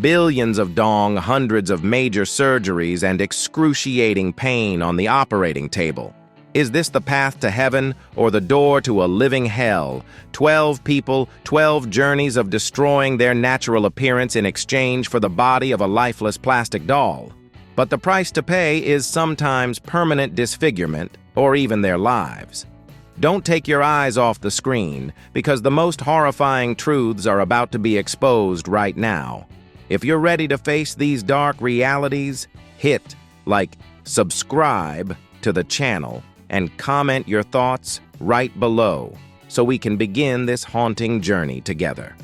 Billions of dong, hundreds of major surgeries, and excruciating pain on the operating table. Is this the path to heaven or the door to a living hell? 12 people, 12 journeys of destroying their natural appearance in exchange for the body of a lifeless plastic doll. But the price to pay is sometimes permanent disfigurement or even their lives. Don't take your eyes off the screen, because the most horrifying truths are about to be exposed right now. If you're ready to face these dark realities, hit subscribe to the channel and comment your thoughts right below so we can begin this haunting journey together.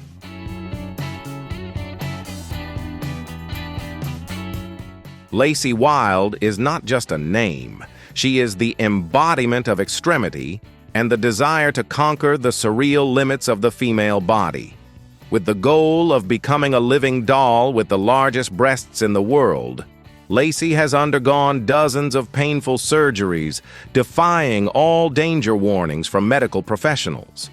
Lacey Wilde is not just a name. She is the embodiment of extremity and the desire to conquer the surreal limits of the female body. With the goal of becoming a living doll with the largest breasts in the world, Lacey has undergone dozens of painful surgeries, defying all danger warnings from medical professionals.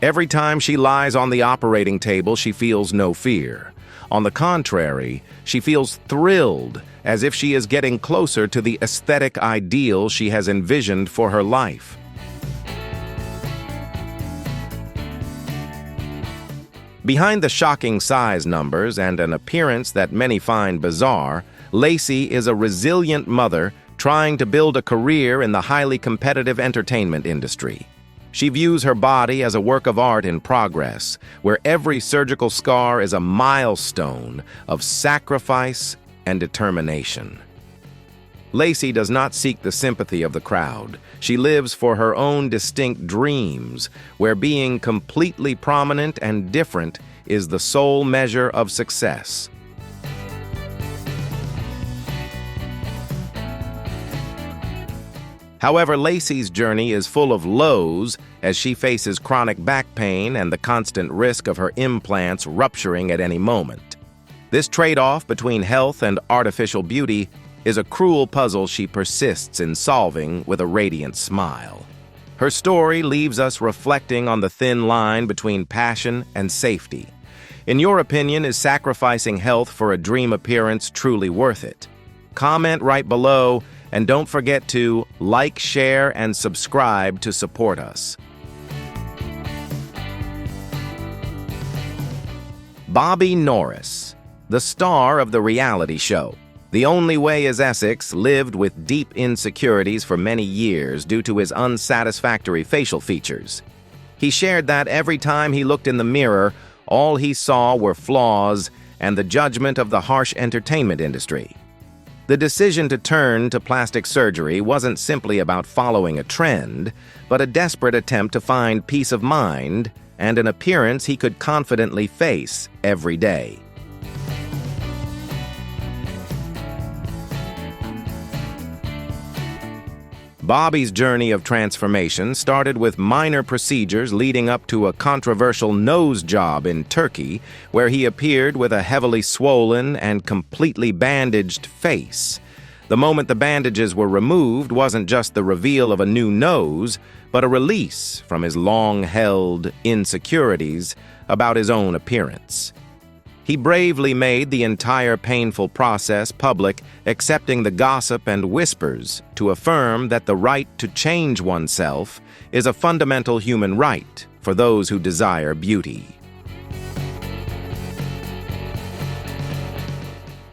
Every time she lies on the operating table, she feels no fear. On the contrary, she feels thrilled, as if she is getting closer to the aesthetic ideal she has envisioned for her life. Behind the shocking size numbers and an appearance that many find bizarre, Lacey is a resilient mother trying to build a career in the highly competitive entertainment industry. She views her body as a work of art in progress, where every surgical scar is a milestone of sacrifice and determination. Lacey does not seek the sympathy of the crowd. She lives for her own distinct dreams, where being completely prominent and different is the sole measure of success. However, Lacey's journey is full of lows as she faces chronic back pain and the constant risk of her implants rupturing at any moment. This trade-off between health and artificial beauty is a cruel puzzle she persists in solving with a radiant smile. Her story leaves us reflecting on the thin line between passion and safety. In your opinion, is sacrificing health for a dream appearance truly worth it? Comment right below, and don't forget to like, share, and subscribe to support us. Bobby Norris, the star of the reality show The Only Way is Essex, lived with deep insecurities for many years due to his unsatisfactory facial features. He shared that every time he looked in the mirror, all he saw were flaws and the judgment of the harsh entertainment industry. The decision to turn to plastic surgery wasn't simply about following a trend, but a desperate attempt to find peace of mind and an appearance he could confidently face every day. Bobby's journey of transformation started with minor procedures leading up to a controversial nose job in Turkey, where he appeared with a heavily swollen and completely bandaged face. The moment the bandages were removed wasn't just the reveal of a new nose, but a release from his long-held insecurities about his own appearance. He bravely made the entire painful process public, accepting the gossip and whispers to affirm that the right to change oneself is a fundamental human right for those who desire beauty.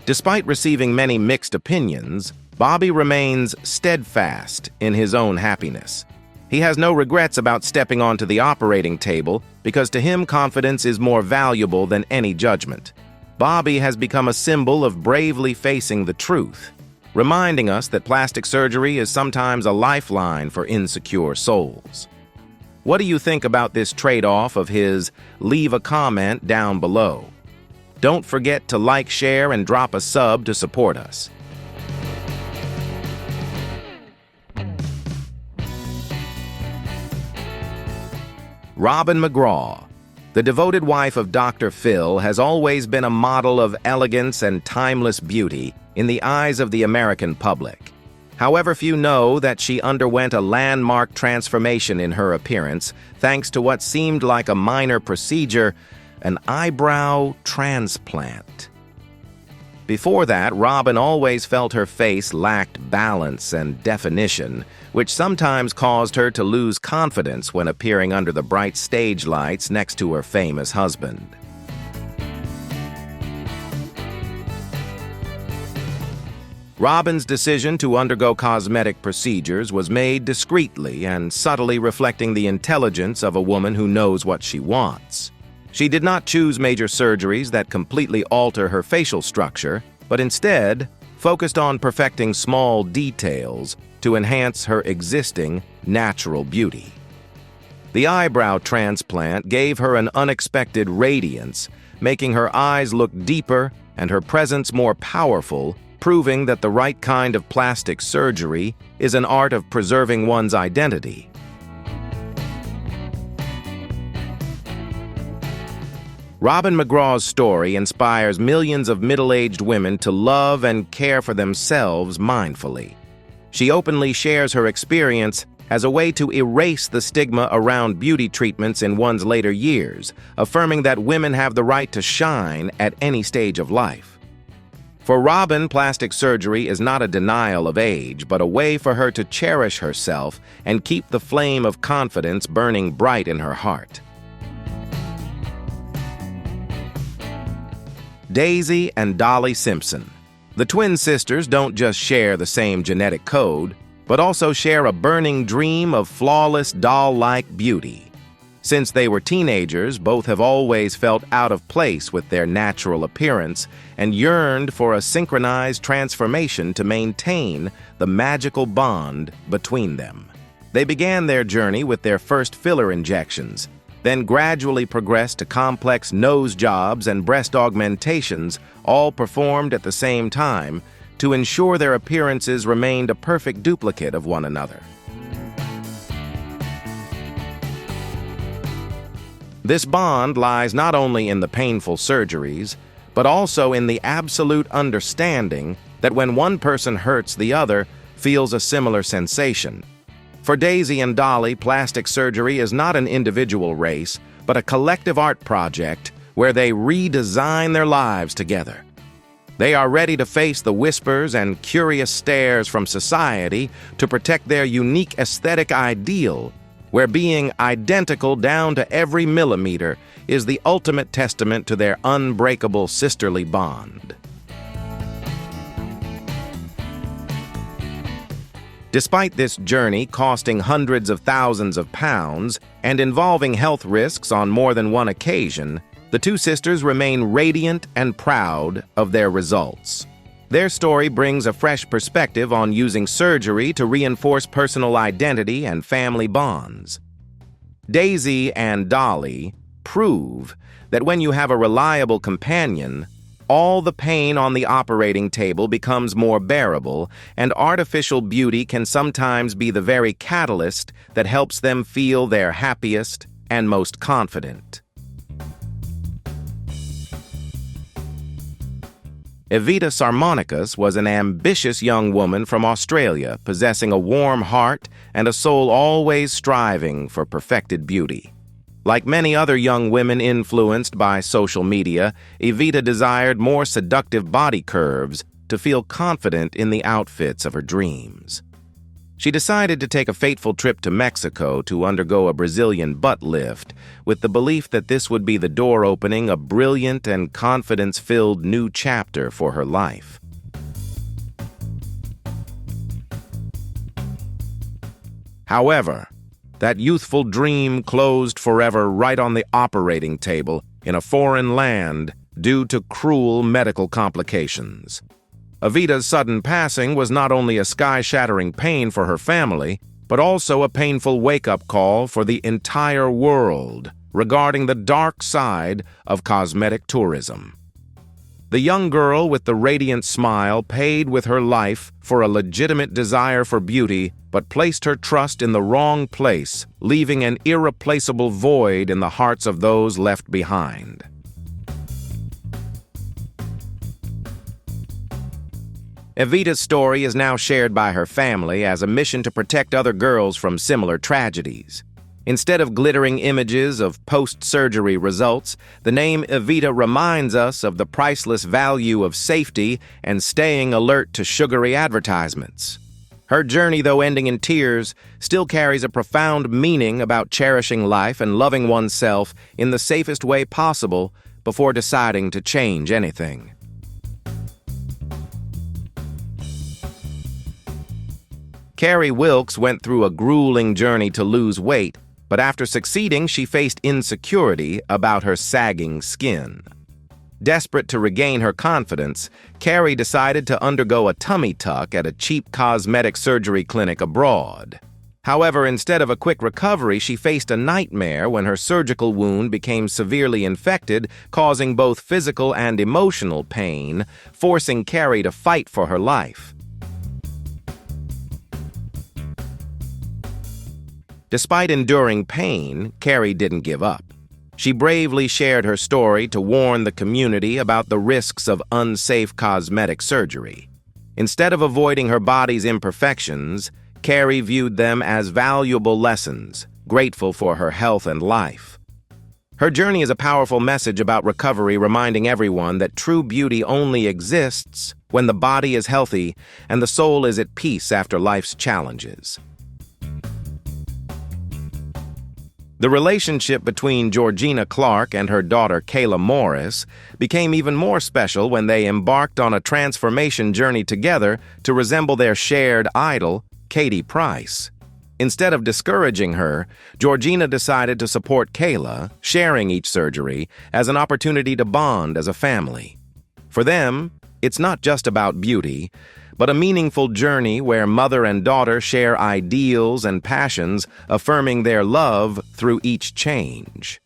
Despite receiving many mixed opinions, Bobby remains steadfast in his own happiness. He has no regrets about stepping onto the operating table because to him confidence is more valuable than any judgment. Bobby has become a symbol of bravely facing the truth, reminding us that plastic surgery is sometimes a lifeline for insecure souls. What do you think about this trade-off of his? Leave a comment down below. Don't forget to like, share, and drop a sub to support us. Robin McGraw, the devoted wife of Dr. Phil, has always been a model of elegance and timeless beauty in the eyes of the American public. However, few know that she underwent a landmark transformation in her appearance thanks to what seemed like a minor procedure, an eyebrow transplant. Before that, Robin always felt her face lacked balance and definition, which sometimes caused her to lose confidence when appearing under the bright stage lights next to her famous husband. Robin's decision to undergo cosmetic procedures was made discreetly and subtly reflecting the intelligence of a woman who knows what she wants. She did not choose major surgeries that completely alter her facial structure, but instead focused on perfecting small details to enhance her existing natural beauty. The eyebrow transplant gave her an unexpected radiance, making her eyes look deeper and her presence more powerful, proving that the right kind of plastic surgery is an art of preserving one's identity. Robin McGraw's story inspires millions of middle-aged women to love and care for themselves mindfully. She openly shares her experience as a way to erase the stigma around beauty treatments in one's later years, affirming that women have the right to shine at any stage of life. For Robin, plastic surgery is not a denial of age, but a way for her to cherish herself and keep the flame of confidence burning bright in her heart. Daisy and Dolly Simpson. The twin sisters don't just share the same genetic code, but also share a burning dream of flawless doll-like beauty. Since they were teenagers, both have always felt out of place with their natural appearance and yearned for a synchronized transformation to maintain the magical bond between them. They began their journey with their first filler injections, then gradually progressed to complex nose jobs and breast augmentations, all performed at the same time to ensure their appearances remained a perfect duplicate of one another. This bond lies not only in the painful surgeries, but also in the absolute understanding that when one person hurts, the other feels a similar sensation. For Daisy and Dolly, plastic surgery is not an individual race, but a collective art project where they redesign their lives together. They are ready to face the whispers and curious stares from society to protect their unique aesthetic ideal, where being identical down to every millimeter is the ultimate testament to their unbreakable sisterly bond. Despite this journey costing hundreds of thousands of pounds and involving health risks on more than one occasion, the two sisters remain radiant and proud of their results. Their story brings a fresh perspective on using surgery to reinforce personal identity and family bonds. Daisy and Dolly prove that when you have a reliable companion, all the pain on the operating table becomes more bearable, and artificial beauty can sometimes be the very catalyst that helps them feel their happiest and most confident. Evita Sarmonicus was an ambitious young woman from Australia, possessing a warm heart and a soul always striving for perfected beauty. Like many other young women influenced by social media, Evita desired more seductive body curves to feel confident in the outfits of her dreams. She decided to take a fateful trip to Mexico to undergo a Brazilian butt lift, with the belief that this would be the door opening a brilliant and confidence-filled new chapter for her life. However, that youthful dream closed forever right on the operating table in a foreign land due to cruel medical complications. Evita's sudden passing was not only a sky-shattering pain for her family, but also a painful wake-up call for the entire world regarding the dark side of cosmetic tourism. The young girl with the radiant smile paid with her life for a legitimate desire for beauty, but placed her trust in the wrong place, leaving an irreplaceable void in the hearts of those left behind. Evita's story is now shared by her family as a mission to protect other girls from similar tragedies. Instead of glittering images of post-surgery results, the name Evita reminds us of the priceless value of safety and staying alert to sugary advertisements. Her journey, though ending in tears, still carries a profound meaning about cherishing life and loving oneself in the safest way possible before deciding to change anything. Carrie Wilkes went through a grueling journey to lose weight, but after succeeding, she faced insecurity about her sagging skin. Desperate to regain her confidence, Carrie decided to undergo a tummy tuck at a cheap cosmetic surgery clinic abroad. However, instead of a quick recovery, she faced a nightmare when her surgical wound became severely infected, causing both physical and emotional pain, forcing Carrie to fight for her life. Despite enduring pain, Carrie didn't give up. She bravely shared her story to warn the community about the risks of unsafe cosmetic surgery. Instead of avoiding her body's imperfections, Carrie viewed them as valuable lessons, grateful for her health and life. Her journey is a powerful message about recovery, reminding everyone that true beauty only exists when the body is healthy and the soul is at peace after life's challenges. The relationship between Georgina Clark and her daughter Kayla Morris became even more special when they embarked on a transformation journey together to resemble their shared idol, Katie Price. Instead of discouraging her, Georgina decided to support Kayla, sharing each surgery as an opportunity to bond as a family. For them, it's not just about beauty, but a meaningful journey where mother and daughter share ideals and passions, affirming their love through each change.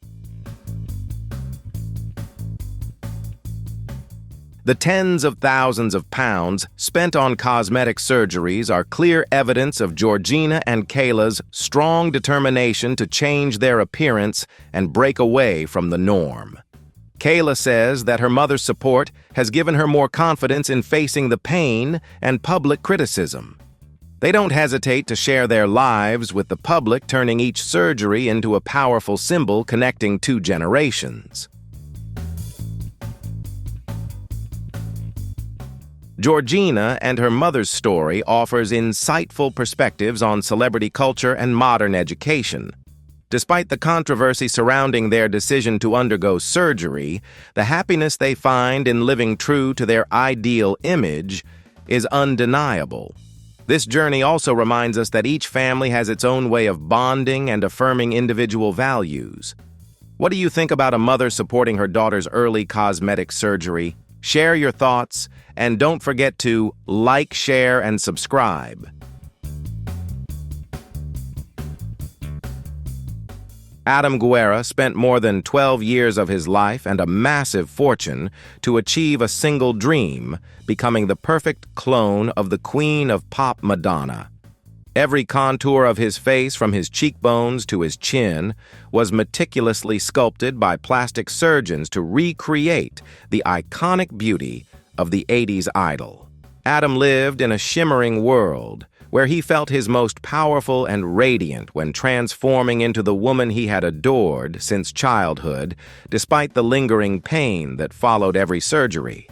The tens of thousands of pounds spent on cosmetic surgeries are clear evidence of Georgina and Kayla's strong determination to change their appearance and break away from the norm. Kayla says that her mother's support has given her more confidence in facing the pain and public criticism. They don't hesitate to share their lives with the public, turning each surgery into a powerful symbol connecting two generations. Georgina and her mother's story offers insightful perspectives on celebrity culture and modern education. Despite the controversy surrounding their decision to undergo surgery, the happiness they find in living true to their ideal image is undeniable. This journey also reminds us that each family has its own way of bonding and affirming individual values. What do you think about a mother supporting her daughter's early cosmetic surgery? Share your thoughts, and don't forget to like, share, and subscribe. Adam Guerra spent more than 12 years of his life and a massive fortune to achieve a single dream, becoming the perfect clone of the Queen of Pop, Madonna. Every contour of his face, from his cheekbones to his chin, was meticulously sculpted by plastic surgeons to recreate the iconic beauty of the 80s idol. Adam lived in a shimmering world, where he felt his most powerful and radiant when transforming into the woman he had adored since childhood, despite the lingering pain that followed every surgery.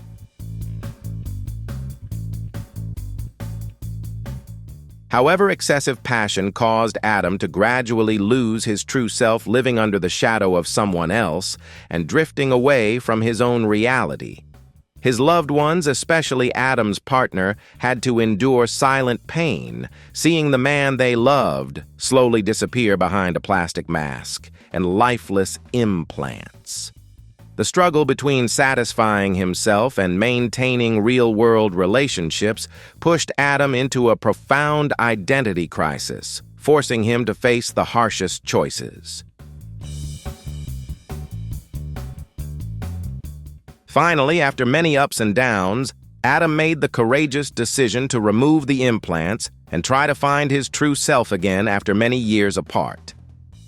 However, excessive passion caused Adam to gradually lose his true self, living under the shadow of someone else and drifting away from his own reality. His loved ones, especially Adam's partner, had to endure silent pain, seeing the man they loved slowly disappear behind a plastic mask and lifeless implants. The struggle between satisfying himself and maintaining real-world relationships pushed Adam into a profound identity crisis, forcing him to face the harshest choices. Finally, after many ups and downs, Adam made the courageous decision to remove the implants and try to find his true self again after many years apart.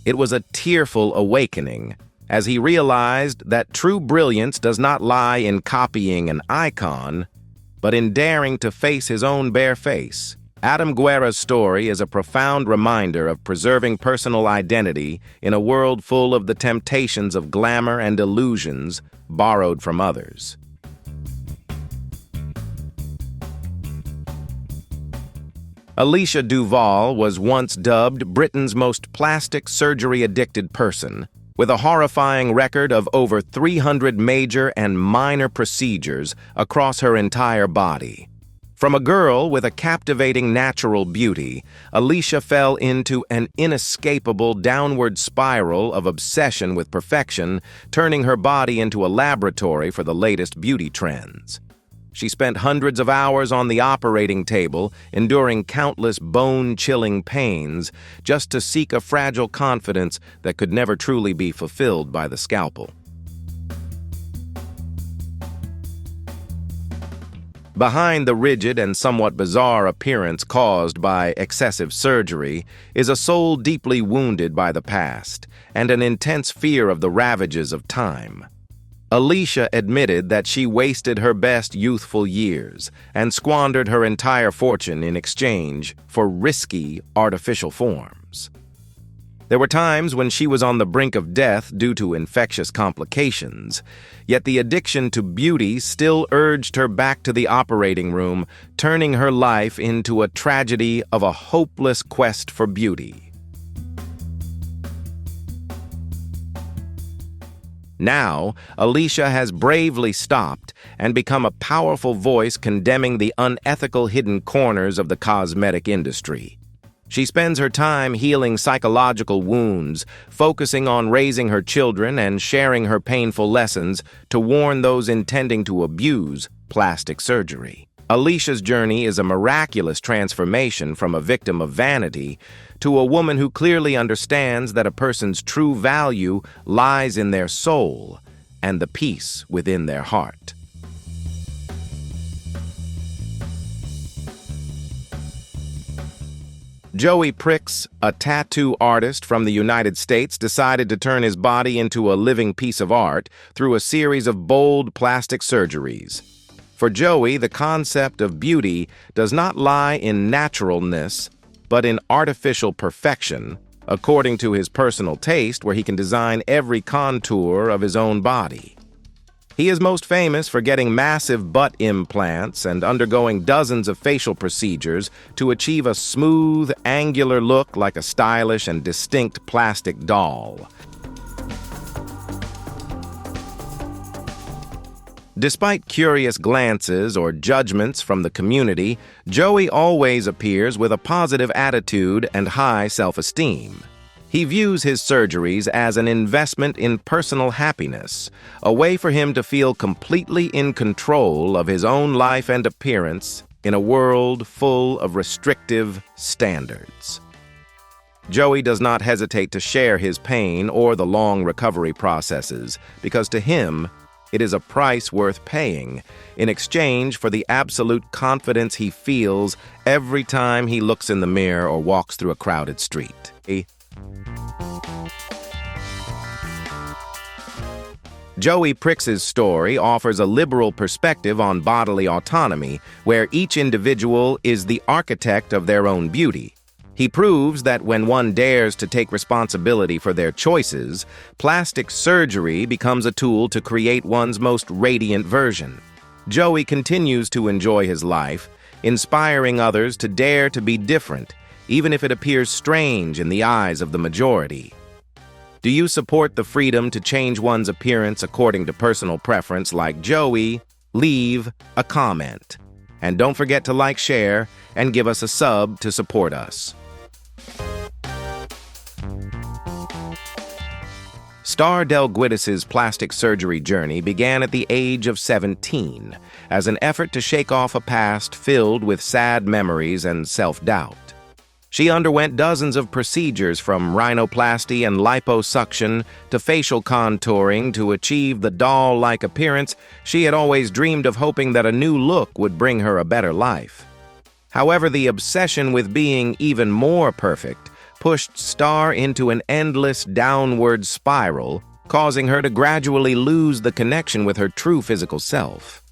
It was a tearful awakening, as he realized that true brilliance does not lie in copying an icon, but in daring to face his own bare face. Adam Guerra's story is a profound reminder of preserving personal identity in a world full of the temptations of glamour and illusions borrowed from others. Alicia Duval was once dubbed Britain's most plastic surgery-addicted person, with a horrifying record of over 300 major and minor procedures across her entire body. From a girl with a captivating natural beauty, Alicia fell into an inescapable downward spiral of obsession with perfection, turning her body into a laboratory for the latest beauty trends. She spent hundreds of hours on the operating table, enduring countless bone-chilling pains, just to seek a fragile confidence that could never truly be fulfilled by the scalpel. Behind the rigid and somewhat bizarre appearance caused by excessive surgery is a soul deeply wounded by the past and an intense fear of the ravages of time. Alicia admitted that she wasted her best youthful years and squandered her entire fortune in exchange for risky artificial forms. There were times when she was on the brink of death due to infectious complications, yet the addiction to beauty still urged her back to the operating room, turning her life into a tragedy of a hopeless quest for beauty. Now, Alicia has bravely stopped and become a powerful voice condemning the unethical hidden corners of the cosmetic industry. She spends her time healing psychological wounds, focusing on raising her children and sharing her painful lessons to warn those intending to abuse plastic surgery. Alicia's journey is a miraculous transformation from a victim of vanity to a woman who clearly understands that a person's true value lies in their soul and the peace within their heart. Joey Pricks, a tattoo artist from the United States, decided to turn his body into a living piece of art through a series of bold plastic surgeries. For Joey, the concept of beauty does not lie in naturalness, but in artificial perfection, according to his personal taste, where he can design every contour of his own body. He is most famous for getting massive butt implants and undergoing dozens of facial procedures to achieve a smooth, angular look like a stylish and distinct plastic doll. Despite curious glances or judgments from the community, Joey always appears with a positive attitude and high self-esteem. He views his surgeries as an investment in personal happiness, a way for him to feel completely in control of his own life and appearance in a world full of restrictive standards. Joey does not hesitate to share his pain or the long recovery processes, because to him, it is a price worth paying in exchange for the absolute confidence he feels every time he looks in the mirror or walks through a crowded street. Joey Pricks' story offers a liberal perspective on bodily autonomy, where each individual is the architect of their own beauty. He proves that when one dares to take responsibility for their choices, plastic surgery becomes a tool to create one's most radiant version. Joey continues to enjoy his life, inspiring others to dare to be different, even if it appears strange in the eyes of the majority. Do you support the freedom to change one's appearance according to personal preference like Joey? Leave a comment. And don't forget to like, share, and give us a sub to support us. Star Del Guidis's plastic surgery journey began at the age of 17 as an effort to shake off a past filled with sad memories and self-doubt. She underwent dozens of procedures from rhinoplasty and liposuction to facial contouring to achieve the doll-like appearance she had always dreamed of, hoping that a new look would bring her a better life. However, the obsession with being even more perfect pushed Star into an endless downward spiral, causing her to gradually lose the connection with her true physical self.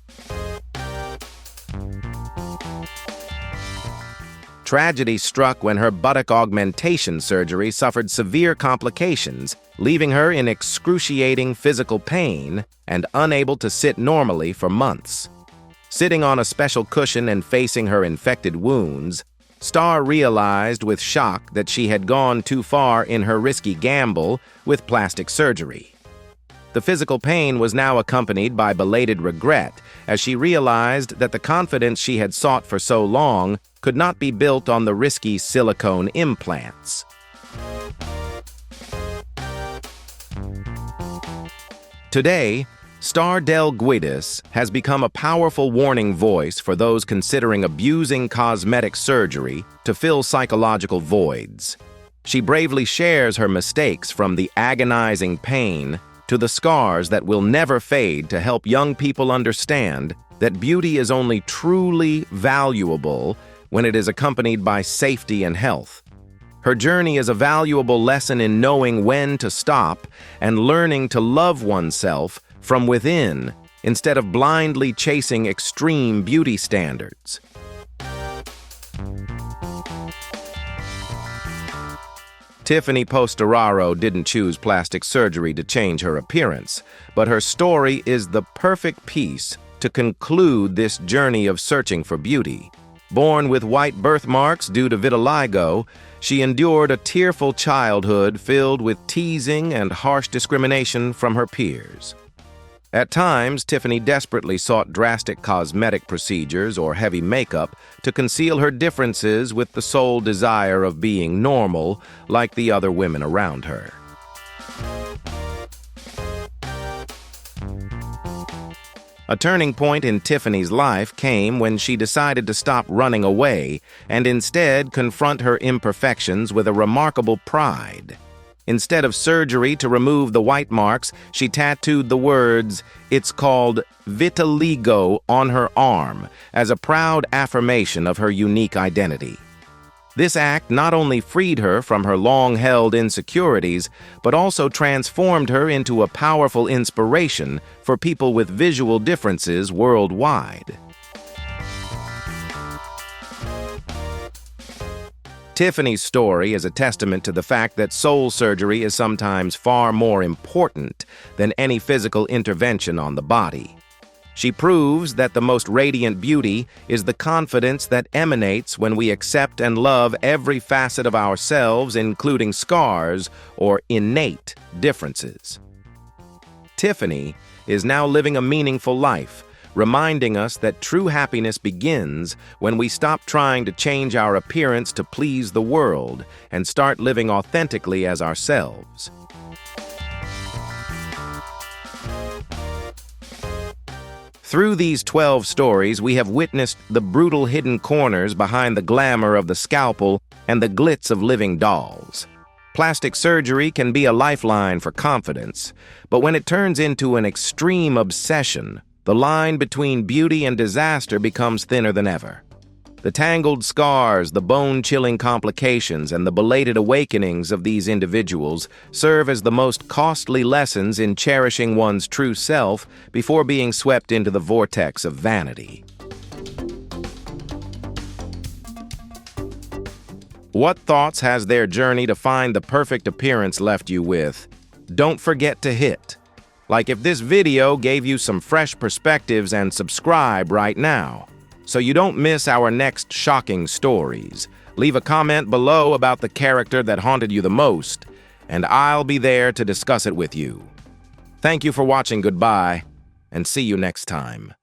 Tragedy struck when her buttock augmentation surgery suffered severe complications, leaving her in excruciating physical pain and unable to sit normally for months. Sitting on a special cushion and facing her infected wounds, Star realized with shock that she had gone too far in her risky gamble with plastic surgery. The physical pain was now accompanied by belated regret as she realized that the confidence she had sought for so long could not be built on the risky silicone implants. Today, Star Del Guidas has become a powerful warning voice for those considering abusing cosmetic surgery to fill psychological voids. She bravely shares her mistakes, from the agonizing pain to the scars that will never fade, to help young people understand that beauty is only truly valuable when it is accompanied by safety and health. Her journey is a valuable lesson in knowing when to stop and learning to love oneself from within instead of blindly chasing extreme beauty standards. Tiffany Postoraro didn't choose plastic surgery to change her appearance, but her story is the perfect piece to conclude this journey of searching for beauty. Born with white birthmarks due to vitiligo, she endured a tearful childhood filled with teasing and harsh discrimination from her peers. At times, Tiffany desperately sought drastic cosmetic procedures or heavy makeup to conceal her differences with the sole desire of being normal like the other women around her. A turning point in Tiffany's life came when she decided to stop running away and instead confront her imperfections with a remarkable pride. Instead of surgery to remove the white marks, she tattooed the words, "It's called vitiligo," on her arm as a proud affirmation of her unique identity. This act not only freed her from her long-held insecurities, but also transformed her into a powerful inspiration for people with visual differences worldwide. Tiffany's story is a testament to the fact that soul surgery is sometimes far more important than any physical intervention on the body. She proves that the most radiant beauty is the confidence that emanates when we accept and love every facet of ourselves, including scars or innate differences. Tiffany is now living a meaningful life, reminding us that true happiness begins when we stop trying to change our appearance to please the world and start living authentically as ourselves. Through these 12 stories, we have witnessed the brutal hidden corners behind the glamour of the scalpel and the glitz of living dolls. Plastic surgery can be a lifeline for confidence, but when it turns into an extreme obsession, the line between beauty and disaster becomes thinner than ever. The tangled scars, the bone-chilling complications, and the belated awakenings of these individuals serve as the most costly lessons in cherishing one's true self before being swept into the vortex of vanity. What thoughts has their journey to find the perfect appearance left you with? Don't forget to hit like if this video gave you some fresh perspectives, and subscribe right now so you don't miss our next shocking stories. Leave a comment below about the character that haunted you the most, and I'll be there to discuss it with you. Thank you for watching. Goodbye, and see you next time.